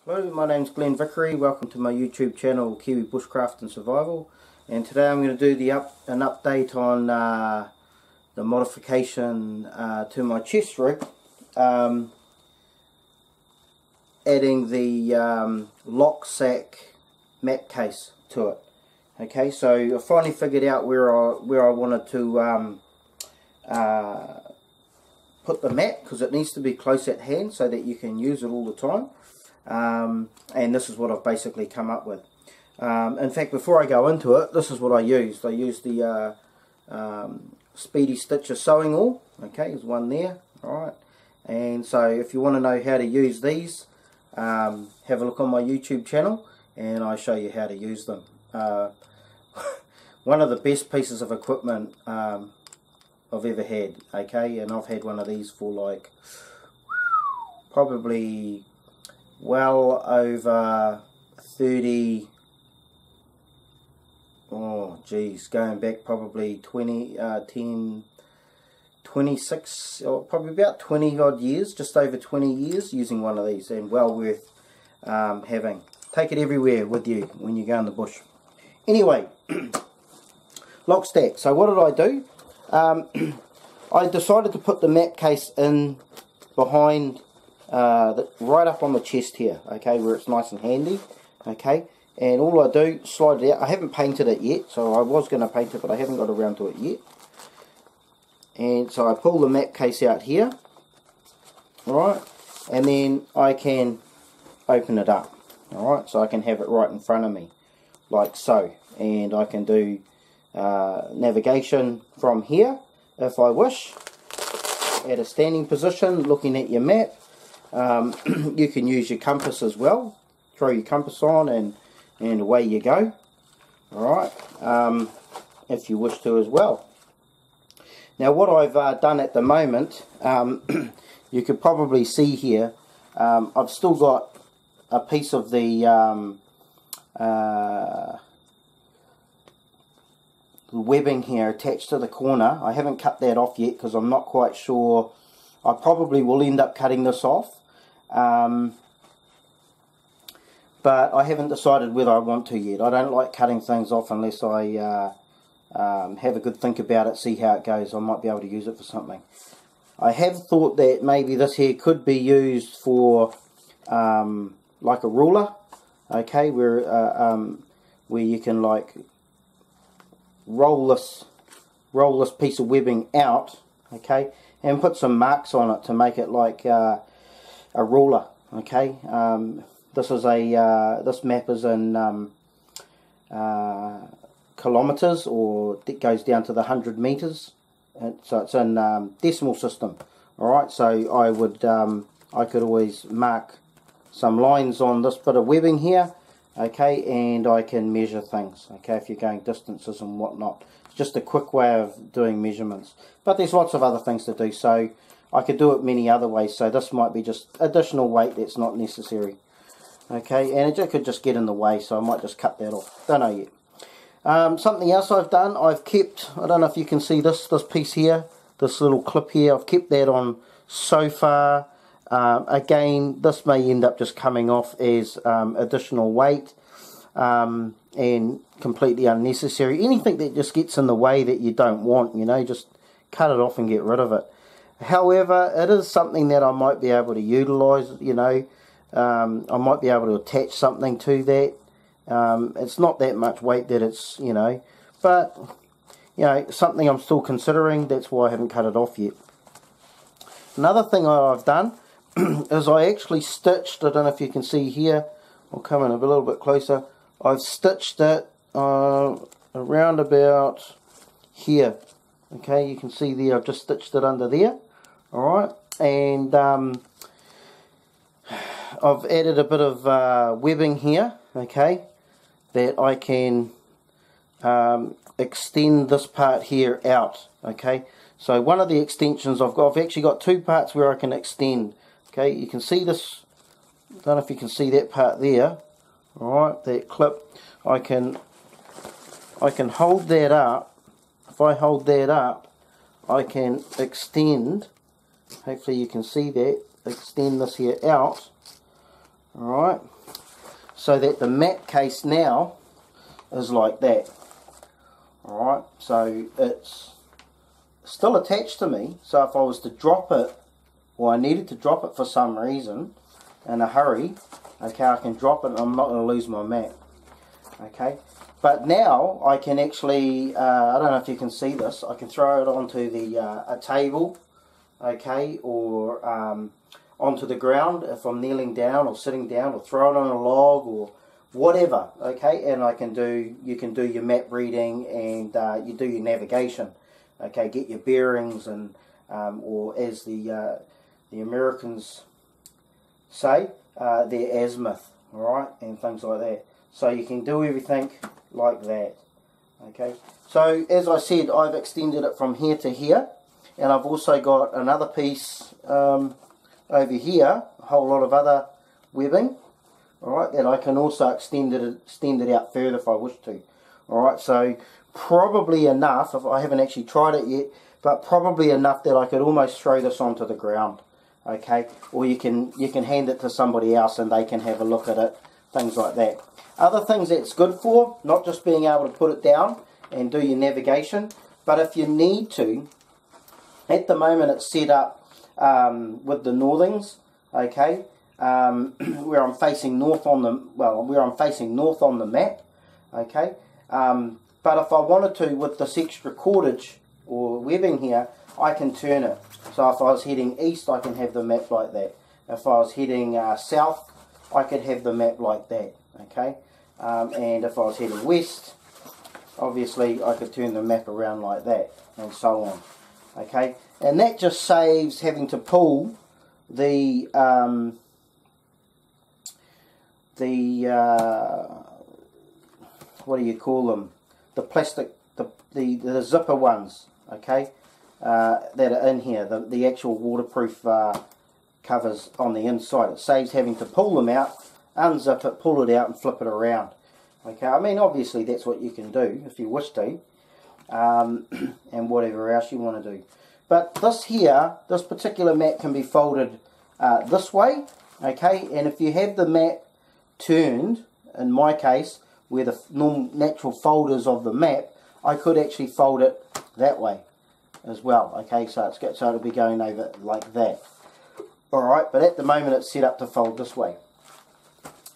Hello, my name's Glenn Vickery. Welcome to my YouTube channel, Kiwi Bushcraft and Survival. And today I'm going to do an update on the modification to my chest rig, adding the Loksak map case to it. Okay, so I finally figured out where I wanted to put the mat, because it needs to be close at hand so that you can use it all the time. And this is what I've basically come up with. In fact, before I go into it, this is what I used. I used the Speedy Stitcher sewing awl. Okay, there's one there. Alright, and so if you want to know how to use these, have a look on my YouTube channel and I show you how to use them. One of the best pieces of equipment I've ever had. Okay, and I've had one of these for like probably well over 30, oh geez, going back probably 26, or probably about 20 odd years, just over 20 years using one of these, and well worth having. Take it everywhere with you when you go in the bush. Anyway, Loksak. So what did I do? I decided to put the map case in behind right up on the chest here, okay, where it's nice and handy, okay, and all I do, slide it out. I haven't painted it yet, so I was going to paint it, but I haven't got around to it yet. And so I pull the map case out here, alright, and then I can open it up, alright, so I can have it right in front of me, like so, and I can do navigation from here, if I wish, at a standing position, looking at your map. You can use your compass as well. Throw your compass on and away you go. Alright, if you wish to as well. Now what I've done at the moment, you could probably see here, I've still got a piece of the webbing here attached to the corner. I haven't cut that off yet because I'm not quite sure. I probably will end up cutting this off. But I haven't decided whether I want to yet. I don't like cutting things off unless I have a good think about it, see how it goes. I might be able to use it for something. I have thought that maybe this here could be used for like a ruler, okay, where you can like roll this piece of webbing out, okay, and put some marks on it to make it like a ruler. Okay, this is this map is in kilometers, or it goes down to the 100 meters, and so it's in decimal system. All right, so I could always mark some lines on this bit of webbing here, okay, and I can measure things, okay, if you're going distances and whatnot. It's just a quick way of doing measurements, but there's lots of other things to do, so I could do it many other ways. So this might be just additional weight that's not necessary, okay, and it could just get in the way, so I might just cut that off. Don't know yet. Something else I've done, I've kept, I don't know if you can see this piece here, this little clip here, I've kept that on so far. Again, this may end up just coming off as additional weight and completely unnecessary. Anything that just gets in the way that you don't want, you know, just cut it off and get rid of it. However, it is something that I might be able to utilise, you know. I might be able to attach something to that. It's not that much weight that it's, you know, but, you know, something I'm still considering. That's why I haven't cut it off yet. Another thing I've done is I actually stitched, I don't know if you can see here, I'll come in a little bit closer, I've stitched it around about here, okay, you can see there, I've just stitched it under there, alright, and I've added a bit of webbing here, okay, that I can extend this part here out, okay. So one of the extensions I've actually got two parts where I can extend. Okay, you can see this, I don't know if you can see that part there, alright, that clip. I can hold that up. If I hold that up, I can extend, hopefully you can see that, extend this here out, alright, so that the map case now is like that. Alright, so it's still attached to me, so if I was to drop it, or I needed to drop it for some reason in a hurry, okay, I can drop it and I'm not going to lose my map. Okay, but now I can actually, I don't know if you can see this, I can throw it onto the a table, okay, or onto the ground if I'm kneeling down or sitting down, or throw it on a log or whatever, okay, and you can do your map reading and you do your navigation, okay, get your bearings and or as the Americans say, their azimuth, alright, and things like that. So you can do everything like that, okay. So as I said, I've extended it from here to here, and I've also got another piece over here, a whole lot of other webbing, alright, that I can also extend it out further if I wish to. Alright, so probably enough, if I haven't actually tried it yet, but probably enough that I could almost throw this onto the ground. Okay, or you can hand it to somebody else and they can have a look at it, things like that. Other things that's good for, not just being able to put it down and do your navigation, but if you need to, at the moment it's set up with the northings, okay, where I'm facing north on the, where I'm facing north on the map, okay, but if I wanted to, with this extra cordage or webbing here, I can turn it. So if I was heading east, I can have the map like that. If I was heading south, I could have the map like that, okay, and if I was heading west, obviously I could turn the map around like that, and so on, okay, and that just saves having to pull the what do you call them, the plastic, the zipper ones, okay, that are in here, the actual waterproof covers on the inside. It saves having to pull them out, unzip it, pull it out and flip it around. Okay, I mean obviously that's what you can do if you wish to, and whatever else you want to do. But this here, this particular mat can be folded this way, okay, and if you have the mat turned, in my case, where the natural folders of the map, I could actually fold it that way as well, okay, so it'll be going over like that. Alright, but at the moment it's set up to fold this way.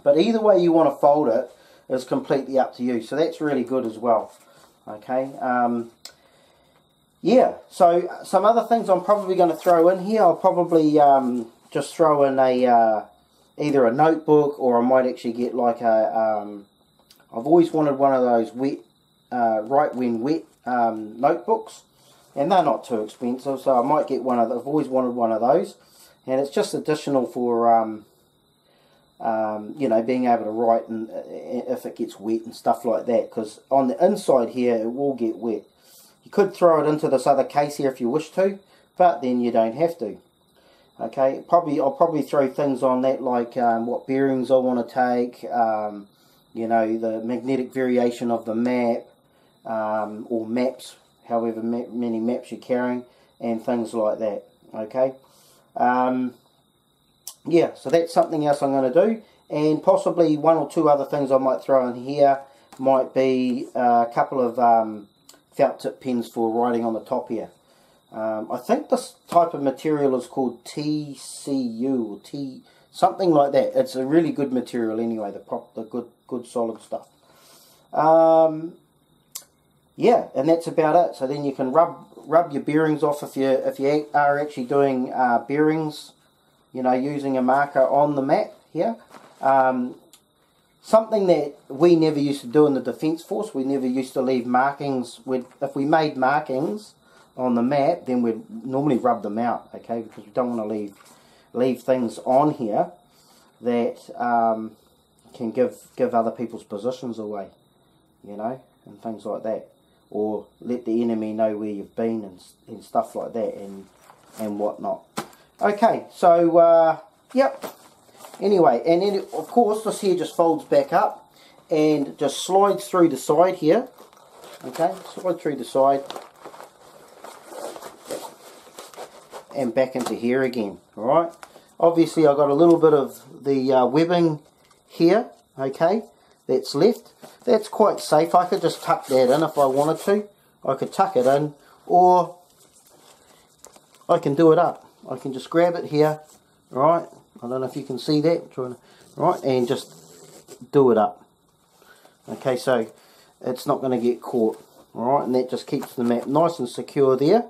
But either way you want to fold it is completely up to you, so that's really good as well, okay. Yeah, so some other things I'm probably going to throw in here, I'll probably just throw in either a notebook, or I might actually get like a, I've always wanted one of those wet, right when wet notebooks, and they're not too expensive, so I might get one of those. I've always wanted one of those, and it's just additional for you know, being able to write and if it gets wet and stuff like that, because on the inside here it will get wet. You could throw it into this other case here if you wish to, but then you don't have to. Okay, I'll probably throw things on that like what bearings I want to take, you know, the magnetic variation of the map, or maps, however many maps you're carrying, and things like that. Okay, yeah, so that's something else I'm going to do, and possibly one or two other things I might throw in here might be a couple of felt tip pens for writing on the top here. I think this type of material is called TCU or T something like that. It's a really good material anyway, the good solid stuff. Yeah, and that's about it. So then you can rub your bearings off if you are actually doing bearings, you know, using a marker on the map here. Something that we never used to do in the Defence Force, we never used to leave markings. If we made markings on the map, then we'd normally rub them out, okay, because we don't want to leave things on here that can give other people's positions away, you know, and things like that, or let the enemy know where you've been and stuff like that, and whatnot. Okay, so yep. Anyway, and then of course this here just folds back up and just slides through the side here. Okay, slide through the side and back into here again. Alright, obviously I got a little bit of the webbing here, okay, that's left. That's quite safe. I could just tuck that in if I wanted to. I could tuck it in, or I can do it up. I can just grab it here, right? I don't know if you can see that, right, and just do it up. Okay, so it's not going to get caught, alright, and that just keeps the map nice and secure there,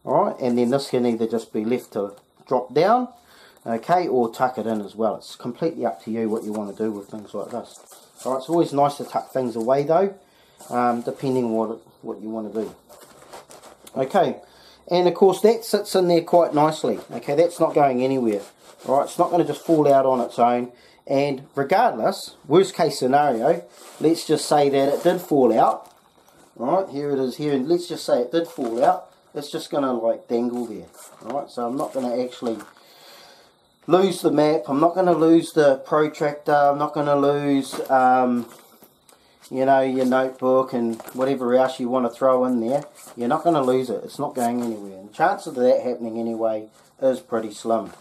alright, and then this can either just be left to drop down, okay, or tuck it in as well. It's completely up to you what you want to do with things like this. Alright, it's always nice to tuck things away though, depending on what you want to do. Okay, and of course that sits in there quite nicely. Okay, that's not going anywhere. Alright, it's not going to just fall out on its own. And regardless, worst case scenario, let's just say that it did fall out. Right, here it is here, and let's just say it did fall out. It's just going to like dangle there. Alright, so I'm not going to actually lose the map. I'm not going to lose the protractor. I'm not going to lose, you know, your notebook and whatever else you want to throw in there. You're not going to lose it. It's not going anywhere. And the chance of that happening anyway is pretty slim.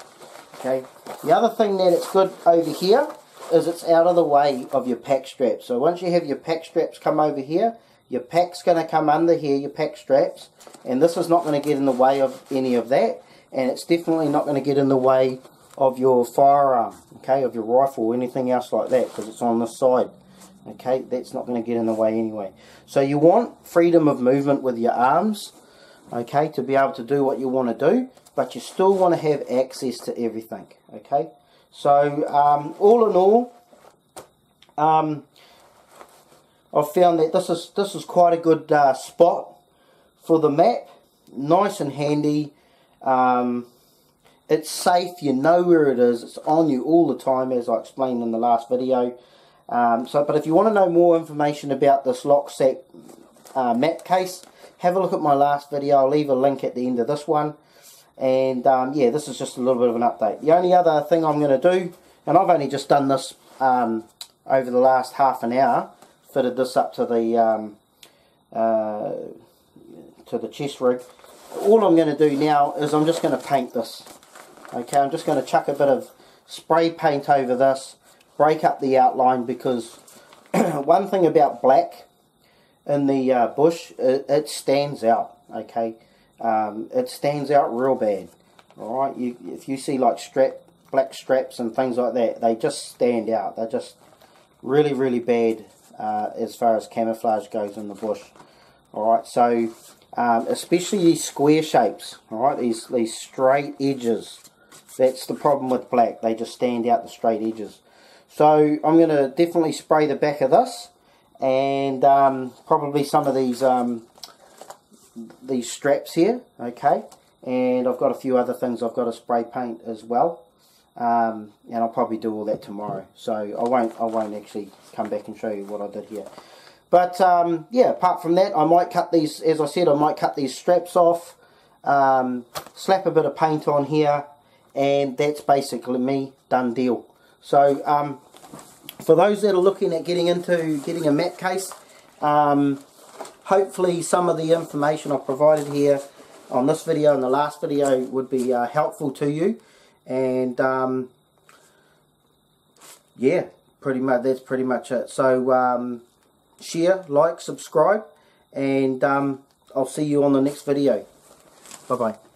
Okay. The other thing that it's good over here is it's out of the way of your pack straps. So once you have your pack straps come over here, your pack's going to come under here, your pack straps, and this is not going to get in the way of any of that, and it's definitely not going to get in the way of your firearm, okay, of your rifle or anything else like that, because it's on this side. Okay, that's not going to get in the way anyway. So you want freedom of movement with your arms, okay, to be able to do what you want to do, but you still want to have access to everything, okay. So all in all, I've found that this is quite a good spot for the map. Nice and handy. It's safe. You know where it is. It's on you all the time, as I explained in the last video. But if you want to know more information about this Loksak map case, have a look at my last video. I'll leave a link at the end of this one. And yeah, this is just a little bit of an update. The only other thing I'm going to do, and I've only just done this over the last half an hour, fitted this up to the chest rig. All I'm going to do now is I'm just going to paint this. Okay, I'm just going to chuck a bit of spray paint over this, break up the outline, because one thing about black in the bush, it stands out. Okay. It stands out real bad. Alright, if you see like black straps and things like that, they just stand out. They're just really, really bad as far as camouflage goes in the bush. Alright, so especially these square shapes, alright, these straight edges, that's the problem with black. They just stand out, the straight edges. So I'm going to definitely spray the back of this, and probably some of these straps here, okay, and I've got a few other things I've got to spray paint as well, and I'll probably do all that tomorrow, so I won't actually come back and show you what I did here. But yeah, apart from that, I might cut these, as I said, I might cut these straps off, slap a bit of paint on here, and that's basically me, done deal. So for those that are looking at getting a map case, hopefully some of the information I've provided here on this video and the last video would be helpful to you. And yeah, that's pretty much it. So share, like, subscribe, and I'll see you on the next video. Bye bye.